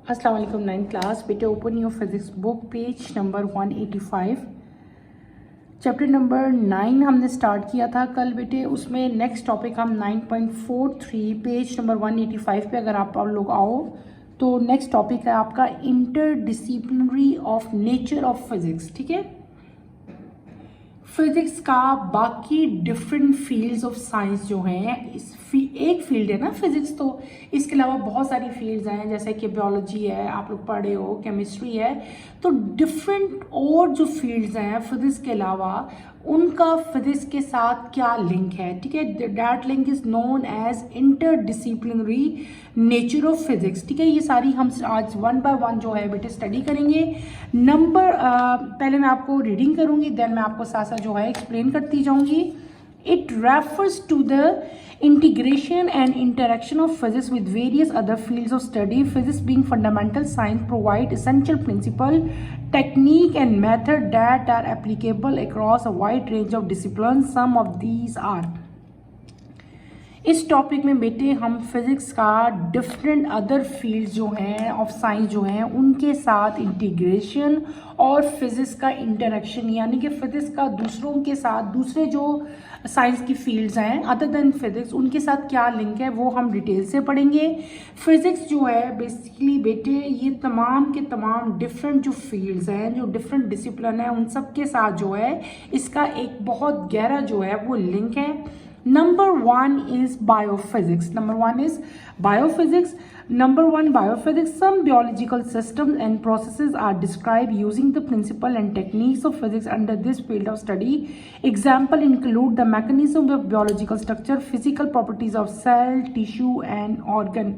अस्सलाम वालेकुम 9th class. बेटे open your physics book page number 185। Chapter number 9 हमने स्टार्ट किया था कल बेटे। उसमें नेक्स्ट टॉपिक हम 9.43 पेज नंबर 185 पे अगर आप लोग आओ तो नेक्स्ट टॉपिक है आपका interdisciplinary of nature of physics. ठीक है, फिजिक्स का बाकी डिफरेंट फील्ड्स ऑफ साइंस जो हैं, एक फील्ड है ना फिजिक्स, तो इसके अलावा बहुत सारी फील्ड्स हैं जैसे कि बायोलॉजी है, आप लोग पढ़े हो, केमिस्ट्री है। तो डिफरेंट और जो फील्ड्स हैं फिजिक्स के अलावा उनका फिजिक्स के साथ क्या लिंक है। ठीक है, that link is known as interdisciplinary nature of physics. ठीक है, ये सारी हम आज वन बाय वन जो है बेटे स्टडी करेंगे। पहले मैं आपको रीडिंग करूंगी, देन मैं आपको साथ साथ जो है एक्सप्लेन करती जाऊंगी। It refers to the integration and interaction of physics with various other fields of study. Physics being fundamental science provide essential principle, technique and method that are applicable across a wide range of disciplines. Some of these are. इस topic में बेटे हम physics का different other fields जो हैं of science जो हैं उनके साथ इंटीग्रेशन और फिज़िक्स का इंटरेक्शन, यानी कि फिज़िक्स का दूसरों के साथ, दूसरे जो साइंस की फील्ड्स हैं अदर देन फिज़िक्स, उनके साथ क्या लिंक है वो हम डिटेल से पढ़ेंगे। फिज़िक्स जो है बेसिकली बेटे ये तमाम के तमाम डिफरेंट जो फील्ड्स हैं, जो डिफरेंट डिसिप्लिन है, उन सब के साथ जो है इसका एक बहुत गहरा जो है वो लिंक है। Number one is biophysics. Number one, biophysics. Some biological systems and processes are described using the principle and techniques of physics under this field of study. Example include the mechanism of biological structure, physical properties of cell, tissue and organ.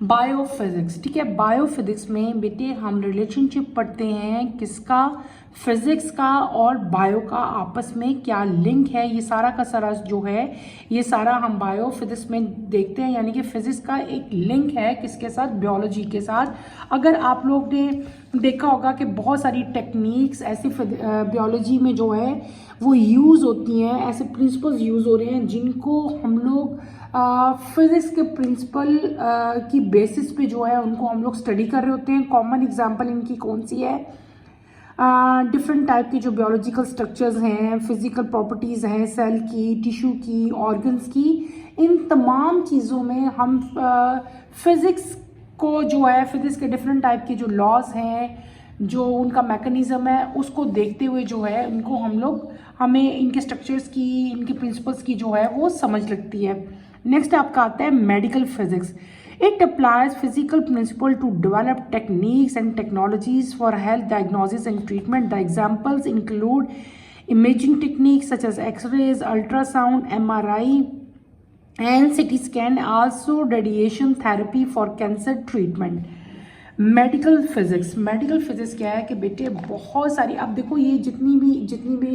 Biophysics. ठीक है, biophysics में बेटे हम relationship पढ़ते हैं किसका, physics का और बायो का आपस में क्या लिंक है। ये सारा का सारा जो है ये सारा हम बायोफिजिक्स में देखते हैं, यानी कि फिजिक्स का एक लिंक है किसके साथ, बायोलॉजी के साथ। अगर आप लोग ने देखा होगा कि बहुत सारी टेक्निक्स ऐसी बायोलॉजी में जो है वो यूज़ होती हैं, ऐसे प्रिंसिपल्स यूज़ हो रहे हैं जिनको हम लोग फिज़िक्स के प्रिंसिपल की बेसिस पे जो है उनको हम लोग स्टडी कर रहे होते हैं। कॉमन एग्जांपल इनकी कौन सी है, डिफरेंट टाइप की जो बायोलॉजिकल स्ट्रक्चर्स हैं, फिजिकल प्रॉपर्टीज़ हैं सेल की, टिश्यू की, ऑर्गन्स की, इन तमाम चीज़ों में हम फिज़िक्स को जो है फिज़िक्स के डिफरेंट टाइप के जो लॉज हैं, जो उनका मैकेनिज़्म है, उसको देखते हुए जो है उनको हमें इनके स्ट्रक्चर्स की, इनके प्रिंसिपल्स की जो है वो समझ लगती है। नेक्स्ट आपका आता है medical physics. It applies physical principle to develop techniques and technologies for health diagnosis and treatment. The examples include imaging techniques such as x rays, ultrasound, MRI and CT scan, also radiation therapy for cancer treatment. Medical physics क्या है कि बेटे बहुत सारी, अब देखो ये जितनी भी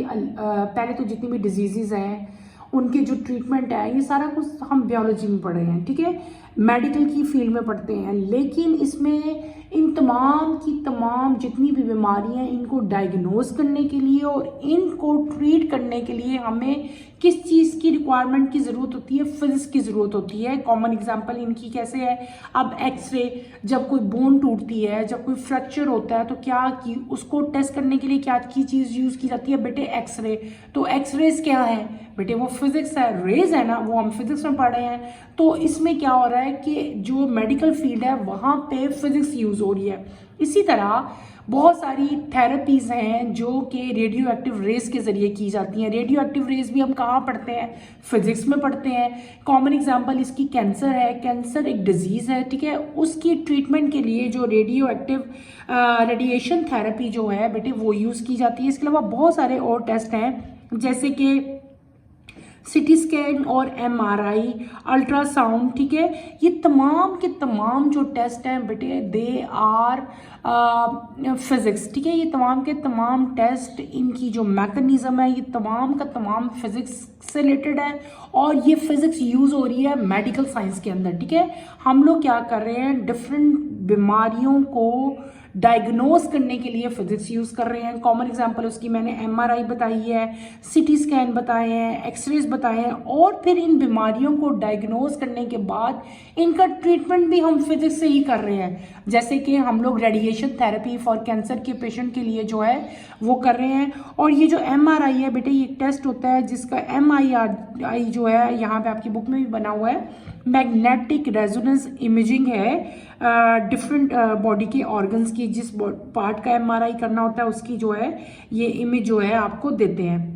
पहले तो जितनी भी डिजीज़ हैं उनके जो ट्रीटमेंट है ये सारा कुछ हम बायोलॉजी में पढ़े हैं। ठीक है, मेडिकल की फील्ड में पढ़ते हैं, लेकिन इसमें इन तमाम की तमाम जितनी भी बीमारियां हैं इनको डायग्नोज करने के लिए और इनको ट्रीट करने के लिए हमें किस चीज़ की रिक्वायरमेंट की ज़रूरत होती है, फिजिक्स की ज़रूरत होती है। कॉमन एग्जांपल इनकी कैसे है, अब एक्सरे, जब कोई बोन टूटती है, जब कोई फ्रैक्चर होता है तो क्या की उसको टेस्ट करने के लिए क्या की चीज़ यूज़ की जाती है बेटे, एक्सरे। तो एक्सरेज क्या है बेटे, वो फिजिक्स है, रेज है ना, वो हम फिजिक्स में पढ़ रहे हैं। तो इसमें क्या हो रहा है कि जो मेडिकल फील्ड है वहाँ पे फिजिक्स यूज़ हो रही है। इसी तरह बहुत सारी थेरेपीज़ हैं जो कि रेडियो एक्टिव रेस के ज़रिए की जाती हैं। रेडियो एक्टिव रेस भी हम कहाँ पढ़ते हैं, फिजिक्स में पढ़ते हैं। कॉमन एग्जांपल इसकी कैंसर है, कैंसर एक डिजीज़ है। ठीक है, उसकी ट्रीटमेंट के लिए जो रेडियो एक्टिव रेडिएशन थेरेपी जो है बेटे वो यूज़ की जाती है। इसके अलावा बहुत सारे और टेस्ट हैं जैसे कि CT स्कैन और MRI, अल्ट्रासाउंड। ठीक है, ये तमाम के तमाम जो टेस्ट हैं बेटे दे आर फिज़िक्स। ठीक है, ये तमाम के तमाम टेस्ट, इनकी जो मैकेनिज़्म है ये तमाम का तमाम फिज़िक्स से रिलेटेड है और ये फिज़िक्स यूज़ हो रही है मेडिकल साइंस के अंदर। ठीक है, हम लोग क्या कर रहे हैं, डिफरेंट बीमारियों को डायग्नोज करने के लिए फिजिक्स यूज़ कर रहे हैं। कॉमन एग्जांपल उसकी मैंने एमआरआई बताई है, सीटी स्कैन बताए हैं, एक्सरेज बताए हैं, और फिर इन बीमारियों को डायग्नोज करने के बाद इनका ट्रीटमेंट भी हम फिजिक्स से ही कर रहे हैं। जैसे कि हम लोग रेडिएशन थेरेपी फॉर कैंसर के पेशेंट के लिए जो है वो कर रहे हैं। और ये जो एमआरआई है बेटे, ये एक टेस्ट होता है जिसका एमआईआरआई जो है यहाँ पे आपकी बुक में भी बना हुआ है, मैग्नेटिक रेजोनेंस इमेजिंग है डिफरेंट बॉडी के ऑर्गन्स की, जिस पार्ट का एमआरआई करना होता है उसकी जो है ये इमेज जो है आपको देते हैं।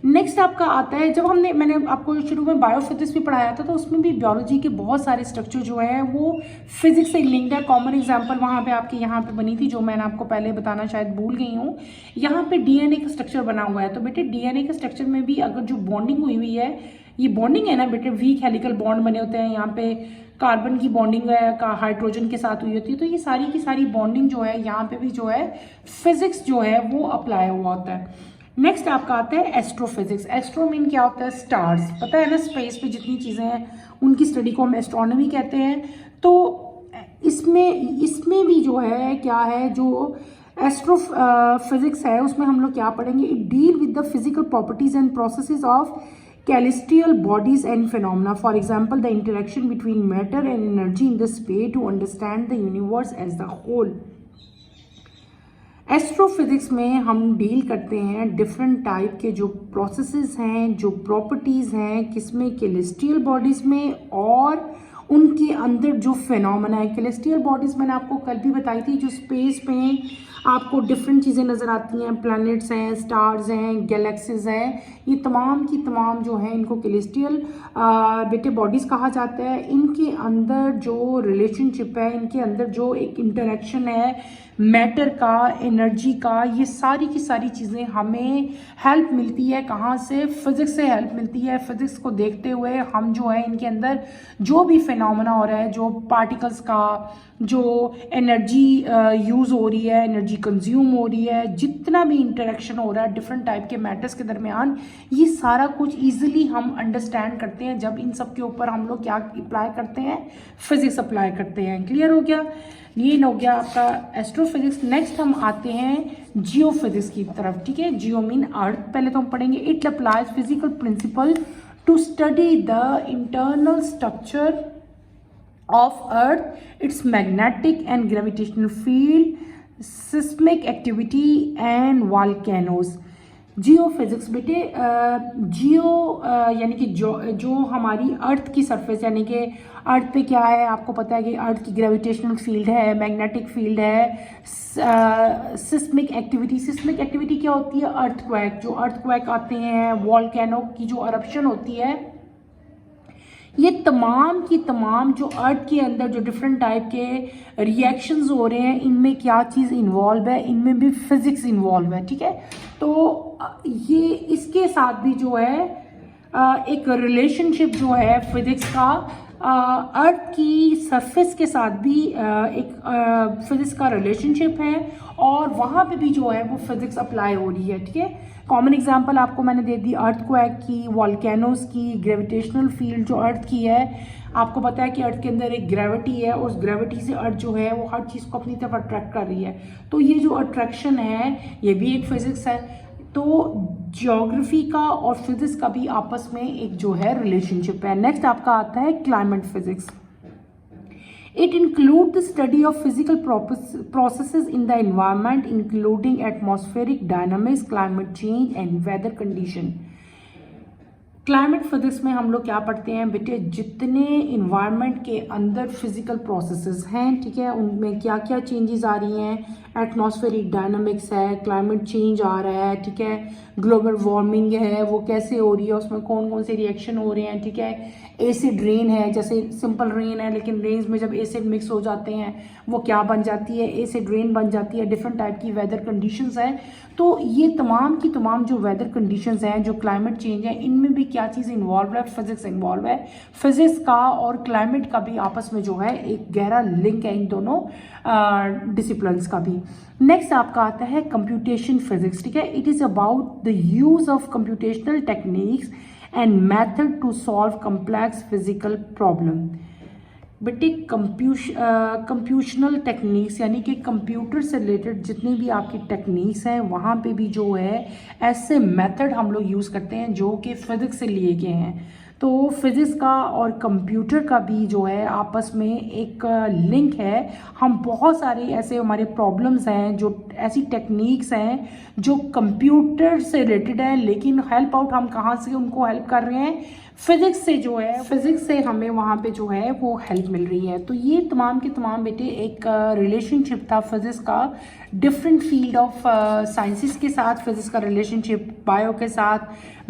नेक्स्ट आपका आता है, जब मैंने आपको शुरू में बायोफिजिक्स भी पढ़ाया था तो उसमें भी बायोलॉजी के बहुत सारे स्ट्रक्चर जो है वो फिजिक्स से लिंक्ड है। कॉमन एग्जांपल वहाँ पे आपके यहाँ पे बनी थी जो मैंने आपको पहले बताना शायद भूल गई हूँ। यहाँ पे डीएनए का स्ट्रक्चर बना हुआ है, तो बेटे डीएनए के स्ट्रक्चर में भी अगर जो बॉन्डिंग हुई हुई है, ये बॉन्डिंग है ना बेटे, वीक हेलिकल बॉन्ड बने होते हैं, यहाँ पे कार्बन की बॉन्डिंग है का हाइड्रोजन के साथ हुई होती है, तो ये सारी की सारी बॉन्डिंग जो है यहाँ पे भी जो है फिजिक्स जो है वो अप्लाई हुआ होता है। नेक्स्ट आपका आता है एस्ट्रोफिजिक्स। एस्ट्रो मीन क्या होता है? स्टार्स। पता है ना, स्पेस पे जितनी चीज़ें हैं उनकी स्टडी को हम एस्ट्रोनॉमी कहते हैं। तो इसमें भी जो है क्या है, जो एस्ट्रोफिजिक्स है उसमें हम लोग क्या पढ़ेंगे? It deal with the physical properties and processes of celestial bodies and phenomena, for example the interaction between matter and energy in the space to understand the universe as the whole। Astrophysics में हम deal करते हैं different type के जो processes हैं, जो properties हैं, किसमें? कैलेस्टियल बॉडीज़ में, और उनके अंदर जो फिनोमेना है। कैलेस्टियल बॉडीज़ मैंने आपको कल भी बताई थी, जो स्पेस में आपको डिफरेंट चीज़ें नज़र आती हैं, प्लैनेट्स हैं, स्टार्स हैं, गैलेक्सीज हैं, ये तमाम की तमाम जो हैं इनको कैलेस्टियल बेटे बॉडीज़ कहा जाता है। इनके अंदर जो रिलेशनशिप है, इनके अंदर जो एक इंटरेक्शन है मैटर का, एनर्जी का, ये सारी की सारी चीज़ें हमें हेल्प मिलती है कहाँ से? फिज़िक्स से हेल्प मिलती है। फिज़िक्स को देखते हुए हम जो है इनके अंदर जो भी फिनोमेना हो रहा है, जो पार्टिकल्स का जो एनर्जी यूज़ हो रही है, एनर्जी कंज्यूम हो रही है, जितना भी इंटरेक्शन हो रहा है डिफरेंट टाइप के मैटर्स के दरमियान, ये सारा कुछ ईजिली हम अंडरस्टैंड करते हैं जब इन सब के ऊपर हम लोग क्या अप्लाई करते हैं? फिज़िक्स अप्लाई करते हैं। क्लियर हो गया? ये हो गया आपका एस्ट्रोफिजिक्स। नेक्स्ट हम आते हैं जियोफिजिक्स की तरफ। ठीक है, जियो मीन अर्थ। पहले तो हम पढ़ेंगे it applies physical principle to study the internal structure of earth, its magnetic and gravitational field, seismic activity and volcanoes। Jio physics बेटे, जियो यानी कि जो हमारी अर्थ की सरफेस, यानी कि अर्थ पे क्या है, आपको पता है कि अर्थ की ग्रेविटेशनल फील्ड है, मैग्नेटिक फील्ड है, सिस्मिक एक्टिविटी। सिस्मिक एक्टिविटी क्या होती है? अर्थक्वेक। जो अर्थक्वेक आते हैं, वॉल्केनो की जो अरप्शन होती है, ये तमाम की तमाम जो अर्थ के अंदर जो डिफरेंट टाइप के रिएक्शंस हो रहे हैं, इनमें क्या चीज़ इन्वॉल्व है? इनमें भी फिजिक्स इन्वॉल्व है। ठीक है, तो ये इसके साथ भी जो है एक रिलेशनशिप जो है फिजिक्स का अर्थ की सरफेस के साथ भी एक फिजिक्स का रिलेशनशिप है, और वहाँ पे भी जो है वो फिजिक्स अप्लाई हो रही है। ठीक है, कॉमन एग्जांपल आपको मैंने दे दी अर्थक्वेक की, वॉल्केनोज की, ग्रेविटेशनल फील्ड जो अर्थ की है। आपको पता है कि अर्थ के अंदर एक ग्रेविटी है, उस ग्रेविटी से अर्थ जो है वो हर चीज़ को अपनी तरफ अट्रैक्ट कर रही है, तो ये जो अट्रैक्शन है ये भी एक फिजिक्स है। तो ज्योग्राफी का और फिजिक्स का भी आपस में एक जो है रिलेशनशिप है। नेक्स्ट आपका आता है climate physics. It includes the study of physical processes in the environment, including atmospheric dynamics, climate change, and weather condition। Climate physics में हम लोग क्या पढ़ते हैं बेटे? जितने इन्वायरमेंट के अंदर फिजिकल प्रोसेसेस हैं, ठीक है, उनमें क्या क्या चेंजेस आ रही हैं, एटमॉस्फेरिक डायनामिक्स है, क्लाइमेट चेंज आ रहा है, ठीक है, ग्लोबल वार्मिंग है वो कैसे हो रही है, उसमें कौन कौन से रिएक्शन हो रहे हैं, ठीक है, एसिड रेन है, जैसे सिंपल रेन है लेकिन रेन्स में जब एसिड मिक्स हो जाते हैं वो क्या बन जाती है? एसिड रेन बन जाती है। डिफरेंट टाइप की वेदर कंडीशंस हैं। तो ये तमाम की तमाम जो वेदर कंडीशंस हैं, जो क्लाइमेट चेंज है, इनमें भी क्या चीज़ इन्वॉल्व है? फिजिक्स इन्वॉल्व है। फिजिक्स का और क्लाइमेट का भी आपस में जो है एक गहरा लिंक है, इन दोनों डिसिप्लिन्स का भी। नेक्स्ट आपका आता है कंप्यूटेशन फिजिक्स। ठीक है, it is about the use of computational techniques and method to solve complex physical problem। बेटे कंप्यूशनल टेक्निक्स यानी कि कंप्यूटर से रिलेटेड जितनी भी आपकी टेक्निक्स हैं वहाँ पे भी जो है ऐसे मेथड हम लोग यूज़ करते हैं जो कि फिज़िक्स से लिए गए हैं। तो फिज़िक्स का और कंप्यूटर का भी जो है आपस में एक लिंक है। हम बहुत सारे ऐसे हमारे प्रॉब्लम्स हैं जो ऐसी टेक्निक्स हैं जो कंप्यूटर से रिलेटेड है, लेकिन हेल्प आउट हम कहाँ से उनको हेल्प कर रहे हैं, फिज़िक्स से जो है, फिज़िक्स से हमें वहाँ पे जो है वो हेल्प मिल रही है। तो ये तमाम के तमाम बेटे एक रिलेशनशिप था फिज़िक्स का डिफरेंट फील्ड ऑफ साइंसेस के साथ, फिज़िक्स का रिलेशनशिप बायो के साथ,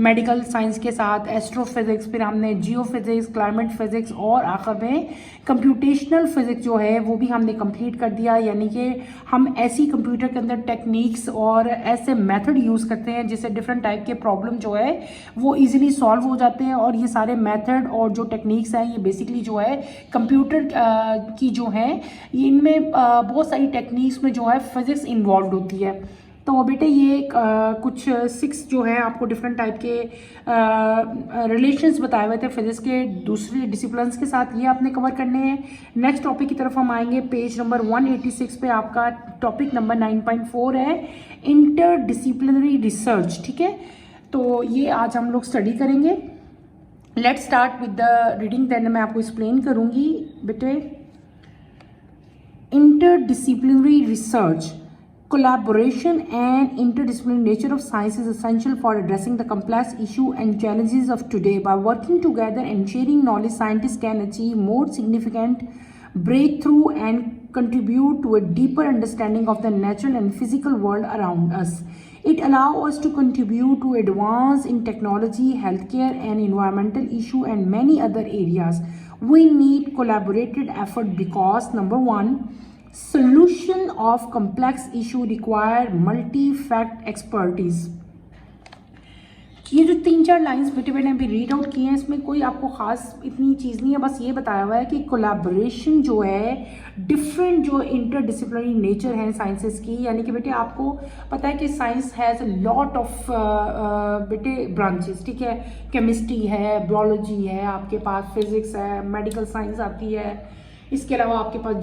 मेडिकल साइंस के साथ, एस्ट्रोफिज़िक्स, फिर हमने जियो फिज़िक्स, क्लाइमेट फिज़िक्स और आखिर में कंप्यूटेशनल फिज़िक्स जो है वो भी हमने कंप्लीट कर दिया। यानी कि हम ऐसी कंप्यूटर के अंदर टेक्निक्स और ऐसे मेथड यूज़ करते हैं जिससे डिफरेंट टाइप के प्रॉब्लम जो है वो ईजिली सॉल्व हो जाते हैं। और ये सारे मेथड और जो टेक्निक्स हैं ये बेसिकली जो है कंप्यूटर की जो है इनमें बहुत सारी टेक्निक्स में जो है फिज़िक्स इन्वॉल्व होती है। तो बेटे ये कुछ 6 जो है आपको डिफरेंट टाइप के रिलेशंस बताए हुए थे फिजिक्स के दूसरे डिसिप्लिन्स के साथ, ये आपने कवर करने हैं। नेक्स्ट टॉपिक की तरफ हम आएंगे, पेज नंबर 186 पे आपका टॉपिक नंबर 9.4 है इंटर डिसिप्लिनरी रिसर्च। ठीक है, तो ये आज हम लोग स्टडी करेंगे। Let's start with the reading, then मैं आपको एक्सप्लेन करूँगी। बेटे interdisciplinary research, collaboration and interdisciplinary nature of science is essential for addressing the complex issue and challenges of today. By working together and sharing knowledge, scientists can achieve more significant breakthrough and contribute to a deeper understanding of the natural and physical world around us. It allows us to contribute to advance in technology, healthcare and environmental issue and many other areas. We need collaborated effort because number one, solution of complex issue require multi-fact expertise. ये जो 3-4 lines बेटे मैंने अभी read out किए हैं इसमें कोई आपको ख़ास इतनी चीज़ नहीं है, बस ये बताया हुआ है कि कोलैबोरेशन जो है डिफरेंट जो इंटरडिसिप्लिनरी नेचर है साइंसेस की, यानी कि बेटे आपको पता है कि science has a lot of बेटे ब्रांचेस। ठीक है, केमिस्ट्री है, बायोलॉजी है, आपके पास फिज़िक्स है, मेडिकल साइंस आती है, इसके अलावा आपके पास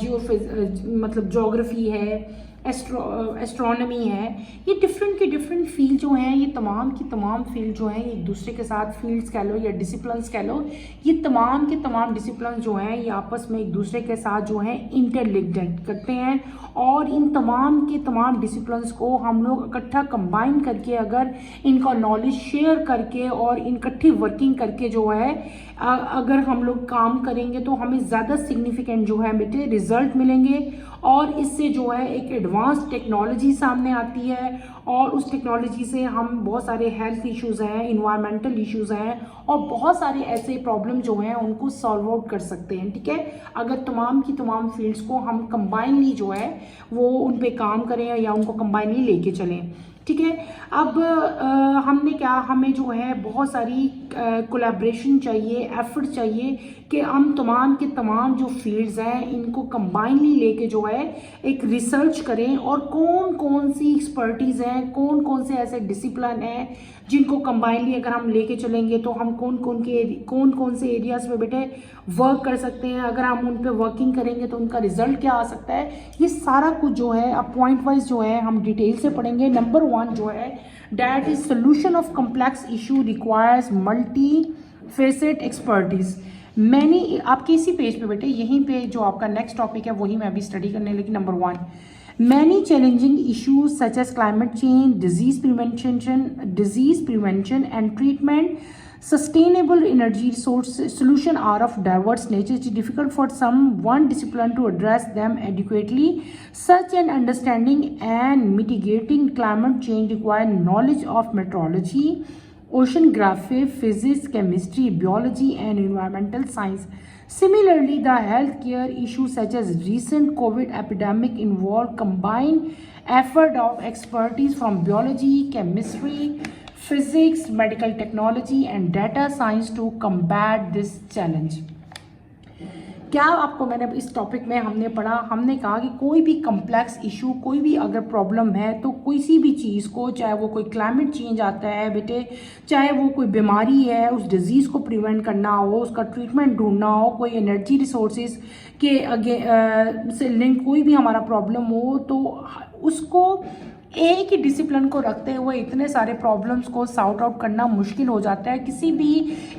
मतलब ज्योग्राफी है, एस्ट्रोनॉमी है। ये डिफरेंट के डिफरेंट फील्ड जो हैं, ये तमाम की तमाम फील्ड जो हैं एक दूसरे के साथ फील्ड्स कह लो या डिसिप्लिन्स कह लो, ये तमाम के तमाम डिसिप्लिन जो हैं ये आपस में एक दूसरे के साथ जो है इंटरलिंक्ड करते हैं। और इन तमाम के तमाम डिसिप्लिन्स को हम लोग इकट्ठा कंबाइन करके अगर इनका नॉलेज शेयर करके और इकट्ठी वर्किंग करके जो है अगर हम लोग काम करेंगे तो हमें ज़्यादा सिग्निफिकेंट जो है बेटे रिजल्ट मिलेंगे। और इससे जो है एक एडवांस टेक्नोलॉजी सामने आती है और उस टेक्नोलॉजी से हम बहुत सारे हेल्थ इश्यूज़ हैं, इन्वायरमेंटल इश्यूज़ हैं और बहुत सारे ऐसे प्रॉब्लम जो हैं उनको सॉल्व आउट कर सकते हैं। ठीक है, अगर तमाम की तमाम फील्ड्स को हम कंबाइनली जो है वो उन पे काम करें या उनको कंबाइनली लेके चलें। ठीक है, अब हमने क्या, हमें जो है बहुत सारी कोलैबोरेशन चाहिए, एफर्ट चाहिए कि हम तमाम के तमाम जो फील्ड्स हैं इनको कंबाइनली लेके जो है एक रिसर्च करें और कौन कौन सी एक्सपर्टीज़ हैं, कौन कौन से ऐसे डिसिप्लिन हैं जिनको कंबाइनली अगर हम लेके चलेंगे तो हम कौन कौन से एरियाज़ पे बेटे वर्क कर सकते हैं, अगर हम उन पे वर्किंग करेंगे तो उनका रिजल्ट क्या आ सकता है। ये सारा कुछ जो है अब पॉइंट वाइज जो है हम डिटेल से पढ़ेंगे। नंबर 1 जो है that is solution of complex issue requires multi facet expertise. मैंने आपके इसी पेज पे बेटे यहीं पे जो आपका नेक्स्ट टॉपिक है वही मैं अभी स्टडी करने लगी। Number 1, many challenging issues such as climate change, disease prevention and treatment, sustainable energy resource solution are of diverse nature. It is difficult for some one discipline to address them adequately. Such an understanding and mitigating climate change require knowledge of meteorology, oceanography, physics, chemistry, biology and environmental science. Similarly, the healthcare issues such as recent COVID epidemic involve combined effort of expertise from biology, chemistry, physics, medical technology and data science to combat this challenge. क्या आपको मैंने इस topic में हमने पढ़ा, हमने कहा कि कोई भी कम्प्लेक्स इशू, कोई भी अगर प्रॉब्लम है तो किसी भी चीज़ को, चाहे वो कोई क्लाइमेट चेंज आता है बेटे, चाहे वो कोई बीमारी है, उस डिजीज़ को प्रिवेंट करना हो, उसका ट्रीटमेंट ढूंढना हो, कोई एनर्जी रिसोर्सेज के आगे से लिंक कोई भी हमारा प्रॉब्लम हो, तो उसको एक ही डिसिप्लिन को रखते हुए इतने सारे प्रॉब्लम्स को सॉर्ट आउट करना मुश्किल हो जाता है। किसी भी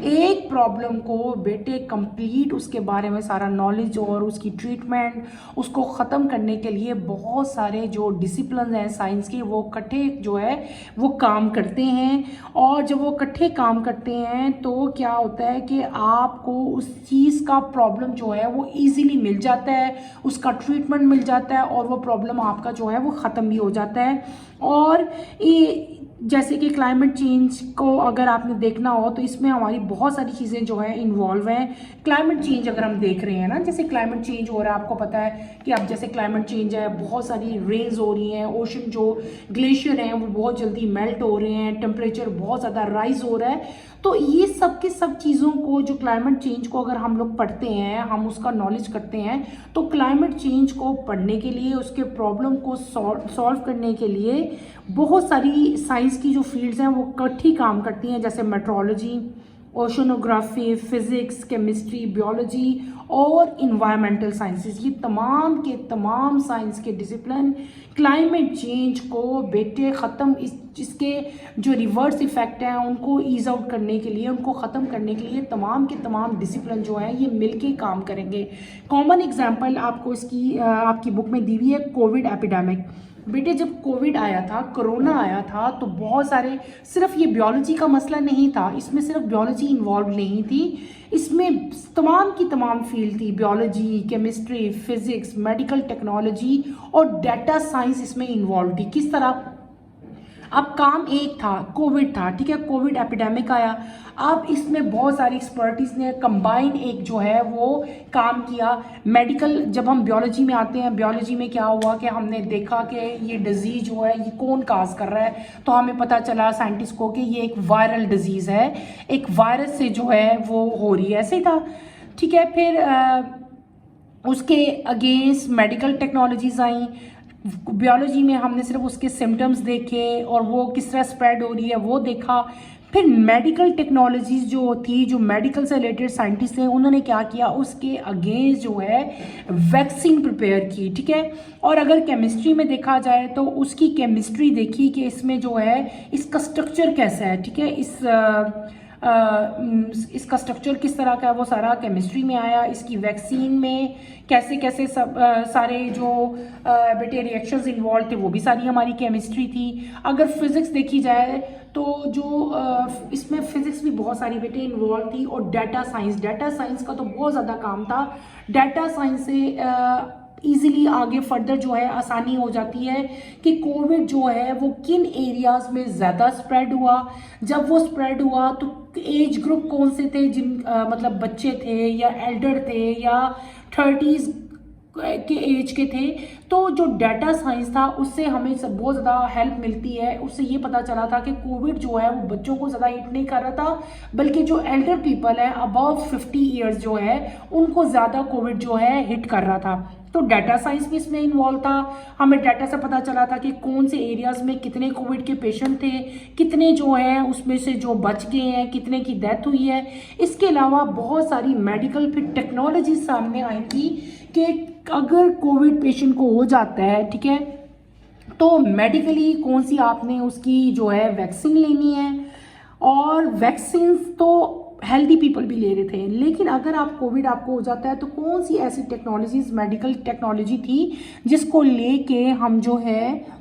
एक प्रॉब्लम को बेटे कंप्लीट उसके बारे में सारा नॉलेज और उसकी ट्रीटमेंट, उसको ख़त्म करने के लिए बहुत सारे जो डिसिप्लिन हैं साइंस के, वो इकट्ठे जो है वो काम करते हैं। और जब वो इकट्ठे काम करते हैं तो क्या होता है कि आपको उस चीज़ का प्रॉब्लम जो है वो ईजीली मिल जाता है, उसका ट्रीटमेंट मिल जाता है और वो प्रॉब्लम आपका जो है वो ख़त्म भी हो जाता है। और ये जैसे कि क्लाइमेट चेंज को अगर आपने देखना हो तो इसमें हमारी बहुत सारी चीज़ें जो है इन्वॉल्व हैं। क्लाइमेट चेंज अगर हम देख रहे हैं ना, जैसे क्लाइमेट चेंज हो रहा है, आपको पता है कि अब जैसे क्लाइमेट चेंज है, बहुत सारी रेन्स हो रही हैं, ओशन जो ग्लेशियर हैं वो बहुत जल्दी मेल्ट हो रहे हैं, टेम्परेचर बहुत ज़्यादा राइज हो रहा है। तो ये सब की सब चीज़ों को, जो क्लाइमेट चेंज को अगर हम लोग पढ़ते हैं, हम उसका नॉलेज करते हैं, तो क्लाइमेट चेंज को पढ़ने के लिए, उसके प्रॉब्लम को सॉल्व करने के लिए बहुत सारी साइंस की जो फील्ड्स हैं वो इकट्ठी काम करती हैं, जैसे metrology, oceanography, physics, chemistry, biology और इन्वायरमेंटल साइंसेस। ये तमाम के तमाम साइंस के डिसिप्लिन क्लाइमेट चेंज को बेटे ख़त्म, इसके जो रिवर्स इफ़ेक्ट हैं उनको ईज आउट करने के लिए, उनको ख़त्म करने के लिए तमाम के तमाम डिसिप्लिन जो हैं ये मिलके काम करेंगे। कॉमन एग्जांपल आपको इसकी आपकी बुक में दी हुई है, कोविड एपिडेमिक। बेटे जब कोविड आया था, कोरोना आया था, तो बहुत सारे, सिर्फ ये बायोलॉजी का मसला नहीं था, इसमें सिर्फ बायोलॉजी इन्वॉल्व नहीं थी, इसमें तमाम की तमाम फील्ड थी, biology, chemistry, physics, medical technology और डाटा साइंस इसमें इन्वॉल्व थी। किस तरह? अब काम एक था, कोविड था, ठीक है, कोविड एपिडेमिक आया। अब इसमें बहुत सारी एक्सपर्टीज ने कंबाइन एक जो है वो काम किया। मेडिकल, जब हम बायोलॉजी में आते हैं, बायोलॉजी में क्या हुआ कि हमने देखा कि ये डिजीज जो है ये कौन काज कर रहा है, तो हमें पता चला साइंटिस्ट को कि ये एक वायरल डिजीज है, एक वायरस से जो है वो हो रही है, ऐसे ही था, ठीक है। फिर उसके अगेंस्ट मेडिकल टेक्नोलॉजीज आई। बायोलॉजी में हमने सिर्फ उसके सिम्टम्स देखे और वो किस तरह स्प्रेड हो रही है वो देखा। फिर मेडिकल टेक्नोलॉजीज जो थी, जो मेडिकल से रिलेटेड साइंटिस्ट थे, उन्होंने क्या किया, उसके अगेंस्ट जो है वैक्सीन प्रिपेयर की, ठीक है। और अगर केमिस्ट्री में देखा जाए तो उसकी केमिस्ट्री देखी कि इसमें जो है इसका स्ट्रक्चर कैसा है, ठीक है, इसका स्ट्रक्चर किस तरह का है वो सारा केमिस्ट्री में आया। इसकी वैक्सीन में कैसे कैसे सब सारे जो बेटे रिएक्शंस इन्वॉल्व थे वो भी सारी हमारी केमिस्ट्री थी। अगर फिजिक्स देखी जाए तो जो इसमें फिजिक्स भी बहुत सारी बेटे इन्वॉल्व थी। और डाटा साइंस का तो बहुत ज़्यादा काम था। डाटा साइंस से ईजिली आगे फर्दर जो है आसानी हो जाती है कि कोविड जो है वो किन एरियाज़ में ज़्यादा स्प्रेड हुआ। जब वो स्प्रेड हुआ तो एज ग्रुप कौन से थे, जिन मतलब बच्चे थे या एल्डर थे या 30s के एज के थे। तो जो डाटा साइंस था उससे हमें सब बहुत ज़्यादा हेल्प मिलती है। उससे ये पता चला था कि कोविड जो है वो बच्चों को ज़्यादा हिट नहीं कर रहा था, बल्कि जो एल्डर पीपल है अबव 50 ईयर्स जो है उनको ज़्यादा कोविड जो है हिट कर रहा था। तो डाटा साइंस भी इसमें इन्वॉल्व था। हमें डाटा से पता चला था कि कौन से एरियाज़ में कितने कोविड के पेशेंट थे, कितने जो हैं उसमें से जो बच गए हैं, कितने की डेथ हुई है। इसके अलावा बहुत सारी मेडिकल फिर टेक्नोलॉजी सामने आई थी कि अगर कोविड पेशेंट को हो जाता है, ठीक है, तो मेडिकली कौन सी आपने उसकी जो है वैक्सीन लेनी है। और वैक्सीन तो हेल्दी पीपल भी ले रहे थे, लेकिन अगर आप कोविड आपको हो जाता है तो कौन सी ऐसी टेक्नोलॉजीज, मेडिकल टेक्नोलॉजी थी जिसको लेके हम जो है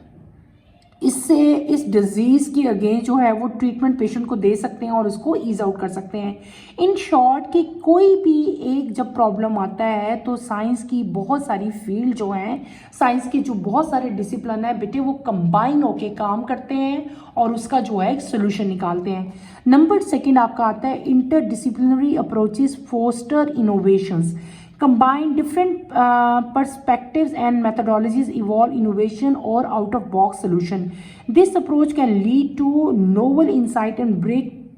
इससे इस डिजीज़ की अगेंस्ट जो है वो ट्रीटमेंट पेशेंट को दे सकते हैं और उसको ईज आउट कर सकते हैं। इन शॉर्ट कि कोई भी एक जब प्रॉब्लम आता है तो साइंस की बहुत सारी फील्ड जो हैं, साइंस के जो बहुत सारे डिसिप्लिन है बेटे, वो कंबाइन होके काम करते हैं और उसका जो है एक सोल्यूशन निकालते हैं। नंबर सेकेंड आपका आता है interdisciplinary approaches foster innovations, combine different perspectives and methodologies, evolve innovation or out of box solution. This approach can lead to novel insight and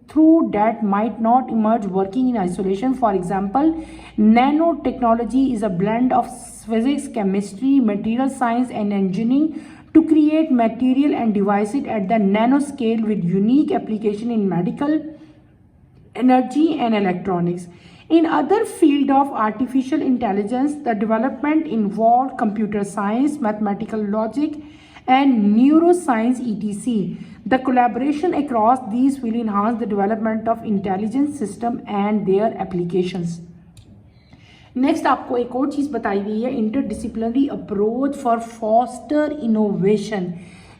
through that might not emerge working in isolation. For example, nanotechnology is a blend of physics, chemistry, material science, and engineering to create material and devices at the nanoscale with unique application in medical, energy, and electronics. In other field of artificial intelligence, the development involved computer science, mathematical logic, and neuroscience etc. The collaboration across these will enhance the development of intelligent system and their applications. Next आपको एक और चीज़ बताई गई है, interdisciplinary approach for foster innovation,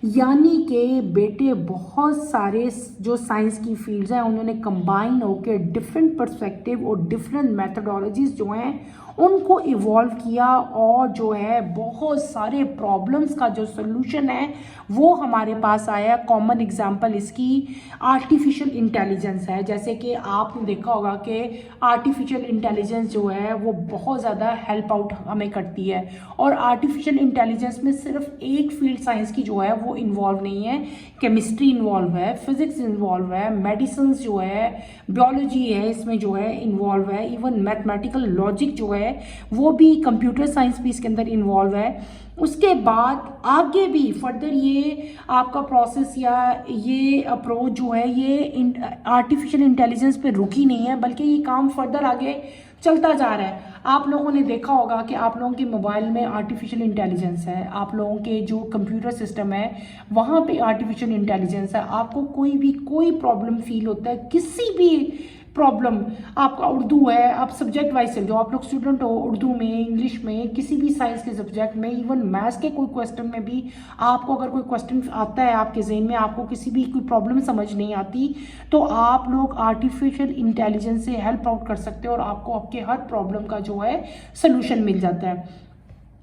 यानी कि बेटे बहुत सारे जो साइंस की फील्ड्स हैं उन्होंने कंबाइन होकर डिफरेंट पर्सपेक्टिव और डिफरेंट मेथडोलॉजीज जो हैं उनको इवॉल्व किया और जो है बहुत सारे प्रॉब्लम्स का जो सोल्यूशन है वो हमारे पास आया। कॉमन एग्जांपल इसकी आर्टिफिशियल इंटेलिजेंस है। जैसे कि आपने देखा होगा कि आर्टिफिशियल इंटेलिजेंस जो है वो बहुत ज़्यादा हेल्प आउट हमें करती है, और आर्टिफिशियल इंटेलिजेंस में सिर्फ एक फील्ड साइंस की जो है वो इन्वॉल्व नहीं है, केमिस्ट्री इन्वॉल्व है, फिजिक्स इन्वॉल्व है, मेडिसिन जो है, बायोलॉजी है, इसमें जो है इन्वॉल्व है, इवन मैथमेटिकल लॉजिक जो है वो भी, कंप्यूटर साइंस भी इसके अंदर इन्वॉल्व है। उसके बाद आगे भी फर्दर ये आपका प्रोसेस या ये अप्रोच जो है ये आर्टिफिशियल इंटेलिजेंस पे रुकी नहीं है, बल्कि ये काम फर्दर आगे चलता जा रहा है। आप लोगों ने देखा होगा कि आप लोगों के मोबाइल में आर्टिफिशियल इंटेलिजेंस है, आप लोगों के जो कंप्यूटर सिस्टम है वहाँ पे आर्टिफिशियल इंटेलिजेंस है। आपको कोई प्रॉब्लम फील होता है, किसी भी प्रॉब्लम, आपका उर्दू है, आप सब्जेक्ट वाइज चल जाओ, आप लोग स्टूडेंट हो, उर्दू में, इंग्लिश में, किसी भी साइंस के सब्जेक्ट में, इवन मैथ्स के कोई क्वेश्चन में भी आपको अगर कोई क्वेश्चन आता है आपके जहन में, आपको किसी भी कोई प्रॉब्लम समझ नहीं आती, तो आप लोग आर्टिफिशियल इंटेलिजेंस से हेल्प आउट कर सकते हो और आपको आपके हर प्रॉब्लम का जो है सोल्यूशन मिल जाता है।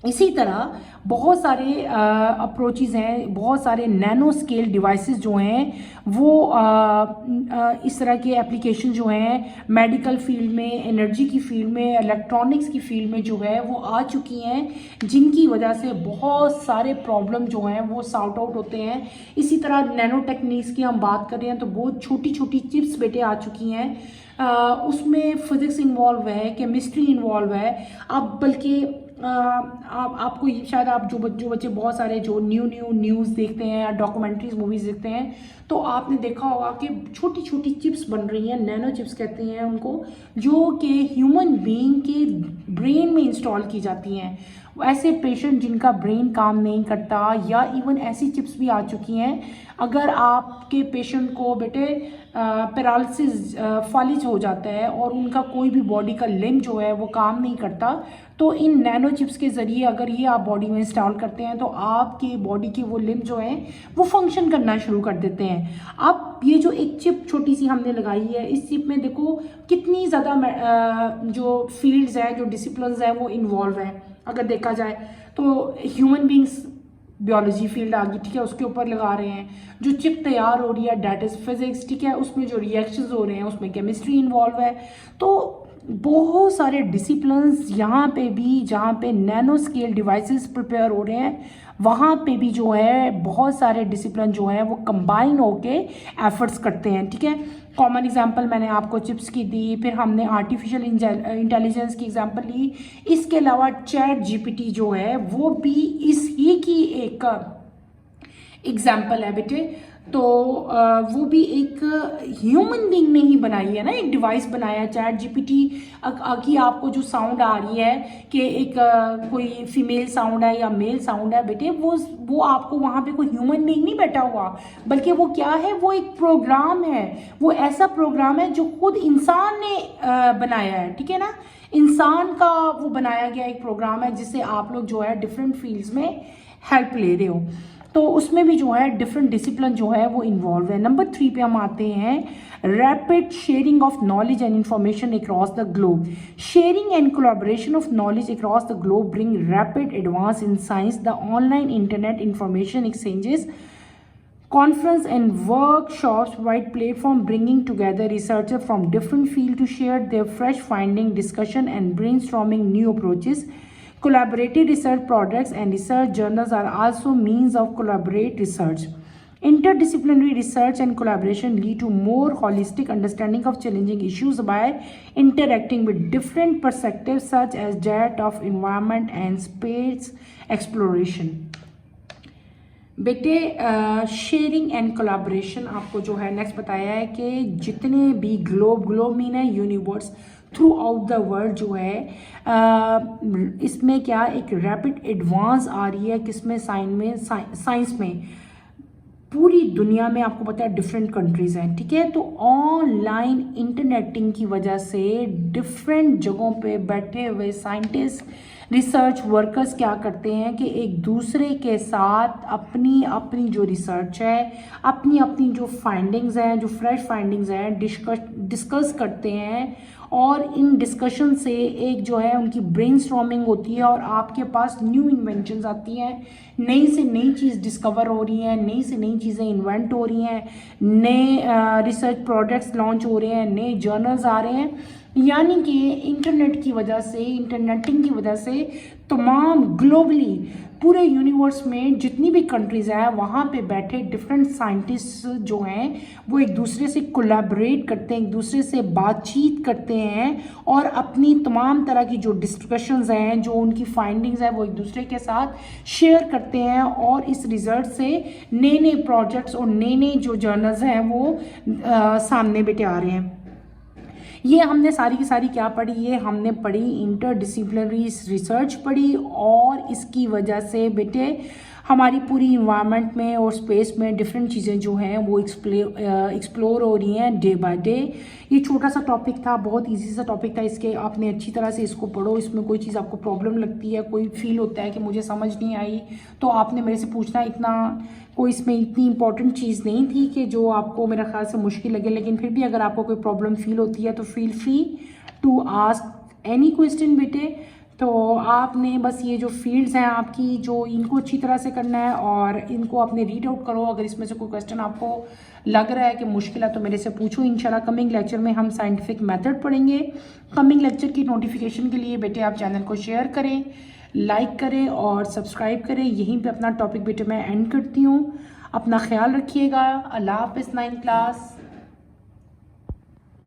इसी तरह बहुत सारे अप्रोचेज़ हैं, बहुत सारे नैनो स्केल डिवाइसेस जो हैं वो इस तरह के एप्लीकेशन जो हैं मेडिकल फील्ड में, एनर्जी की फील्ड में, इलेक्ट्रॉनिक्स की फील्ड में जो है वो आ चुकी हैं, जिनकी वजह से बहुत सारे प्रॉब्लम जो हैं वो सॉर्ट आउट होते हैं। इसी तरह नैनो टेक्निक्स की हम बात कर रहे हैं तो बहुत छोटी छोटी चिप्स बेटे आ चुकी हैं, उसमें फिजिक्स इन्वॉल्व है, केमिस्ट्री इन्वॉल्व है। अब बल्कि आपको शायद आप जो बच्चे बहुत सारे जो न्यूज़ देखते हैं या डॉक्यूमेंट्रीज मूवीज़ देखते हैं तो आपने देखा होगा कि छोटी छोटी चिप्स बन रही हैं, नैनो चिप्स कहते हैं उनको, जो कि ह्यूमन बीइंग के ब्रेन में इंस्टॉल की जाती हैं। ऐसे पेशेंट जिनका ब्रेन काम नहीं करता, या इवन ऐसी चिप्स भी आ चुकी हैं अगर आपके पेशेंट को बेटे पैरालिसिस फालिज हो जाता है और उनका कोई भी बॉडी का लिम्ब जो है वो काम नहीं करता, तो इन नैनो चिप्स के ज़रिए अगर ये आप बॉडी में इंस्टॉल करते हैं तो आपके बॉडी के वो लिम्ब जो हैं वो फंक्शन करना शुरू कर देते हैं। अब ये जो एक चिप छोटी सी हमने लगाई है, इस चिप में देखो कितनी ज़्यादा जो फील्ड्स हैं, जो डिसिप्लिन्स हैं वो इन्वॉल्व हैं। अगर देखा जाए तो ह्यूमन बींग्स बायोलॉजी फील्ड आ गई, ठीक है, उसके ऊपर लगा रहे हैं। जो चिप तैयार हो रही है दैट इज फिजिक्स, ठीक है, उसमें जो रिएक्शंस हो रहे हैं उसमें केमिस्ट्री इन्वॉल्व है। तो बहुत सारे डिसिप्लिन्स यहाँ पे भी, जहाँ पे नैनो स्केल डिवाइसेस प्रिपेयर हो रहे हैं वहाँ पे भी जो है बहुत सारे डिसिप्लिन जो है वो कंबाइन होके एफर्ट्स करते हैं, ठीक है। कॉमन एग्जांपल मैंने आपको चिप्स की दी, फिर हमने आर्टिफिशियल इंटेलिजेंस की एग्जांपल ली। इसके अलावा चैट जीपीटी जो है वो भी इस ही की एक एग्जाम्पल है बेटे। तो वो भी एक ह्यूमन बीइंग ने ही बनाई है ना, एक डिवाइस बनाया है चैट जीपीटी की। आपको जो साउंड आ रही है कि एक कोई फीमेल साउंड है या मेल साउंड है बेटे, वो आपको वहाँ पे कोई ह्यूमन बीइंग नहीं बैठा हुआ, बल्कि वो क्या है, वो एक प्रोग्राम है, वो ऐसा प्रोग्राम है जो खुद इंसान ने बनाया है, ठीक है ना। इंसान का वो बनाया गया एक प्रोग्राम है जिससे आप लोग जो है डिफरेंट फील्ड्स में हेल्प ले रहे हो। तो उसमें भी जो है डिफरेंट डिसिप्लिन जो है वो इन्वॉल्व है। नंबर 3 पे हम आते हैं, rapid sharing of knowledge and information across the globe. Sharing and collaboration of knowledge across the globe bring rapid advance in science. The online internet information exchanges, conference and workshops provide platform bringing together researchers from different fields to share their fresh finding, discussion and brainstorming new approaches. Collaborative research projects and research journals are also means of collaborate research. Interdisciplinary research and collaboration lead to more holistic understanding of challenging issues by interacting with different perspectives such as that of environment and space exploration. बेटे sharing and collaboration आपको जो है next बताया है कि जितने भी globe mean है universe through out the world जो है इसमें क्या एक रैपिड एडवांस आ रही है किसमें साइंस में पूरी दुनिया में आपको पता है डिफरेंट कंट्रीज़ हैं, ठीक है। तो ऑनलाइन इंटरनेटिंग की वजह से डिफरेंट जगहों पे बैठे हुए साइंटिस्ट रिसर्च वर्कर्स क्या करते हैं कि एक दूसरे के साथ अपनी अपनी जो रिसर्च है, अपनी अपनी जो फाइंडिंग्स हैं, जो फ्रेश फाइंडिंग्स हैं डिस्कस करते हैं और इन डिस्कशन से एक जो है उनकी ब्रेनस्टॉर्मिंग होती है और आपके पास न्यू इन्वेंशंस आती हैं, नई से नई चीज़ डिस्कवर हो रही हैं, नई से नई चीज़ें इन्वेंट हो रही हैं, नए रिसर्च प्रोडक्ट्स लॉन्च हो रहे हैं, नए जर्नल्स आ रहे हैं। यानी कि इंटरनेट की वजह से, इंटरनेटिंग की वजह से तमाम ग्लोबली पूरे यूनिवर्स में जितनी भी कंट्रीज़ हैं वहाँ पे बैठे डिफरेंट साइंटिस्ट जो हैं वो एक दूसरे से कोलैबोरेट करते हैं, एक दूसरे से बातचीत करते हैं और अपनी तमाम तरह की जो डिस्कशंस हैं, जो उनकी फाइंडिंग्स हैं वो एक दूसरे के साथ शेयर करते हैं और इस रिजल्ट से नए नए प्रोजेक्ट्स और नए नए जो जर्नल्स हैं वो सामने बेटे आ रहे हैं। ये हमने सारी की सारी क्या पढ़ी, ये हमने पढ़ी इंटरडिसिप्लिनरी रिसर्च पढ़ी और इसकी वजह से बेटे हमारी पूरी इन्वायरमेंट में और स्पेस में डिफरेंट चीज़ें जो हैं वो एक्सप्लोर हो रही हैं डे बाय डे। ये छोटा सा टॉपिक था, बहुत इजी सा टॉपिक था, इसके आपने अच्छी तरह से इसको पढ़ो। इसमें कोई चीज़ आपको प्रॉब्लम लगती है, कोई फील होता है कि मुझे समझ नहीं आई, तो आपने मेरे से पूछना। इतना कोई इसमें इतनी इंपॉर्टेंट चीज़ नहीं थी कि जो आपको मेरा ख्याल से मुश्किल लगे, लेकिन फिर भी अगर आपको कोई प्रॉब्लम फील होती है तो feel free to ask any question बेटे। तो आपने बस ये जो फील्ड्स हैं आपकी, जो इनको अच्छी तरह से करना है और इनको आपने रीड आउट करो। अगर इसमें से कोई क्वेश्चन आपको लग रहा है कि मुश्किल है तो मेरे से पूछो। इंशाल्लाह कमिंग लेक्चर में हम साइंटिफिक मेथड पढ़ेंगे। कमिंग लेक्चर की नोटिफिकेशन के लिए बेटे आप चैनल को शेयर करें, लाइक करें और सब्सक्राइब करें। यहीं पे अपना टॉपिक बेटे मैं एंड करती हूँ। अपना ख्याल रखिएगा। अल्लाह हाफ़िज़ 9th क्लास।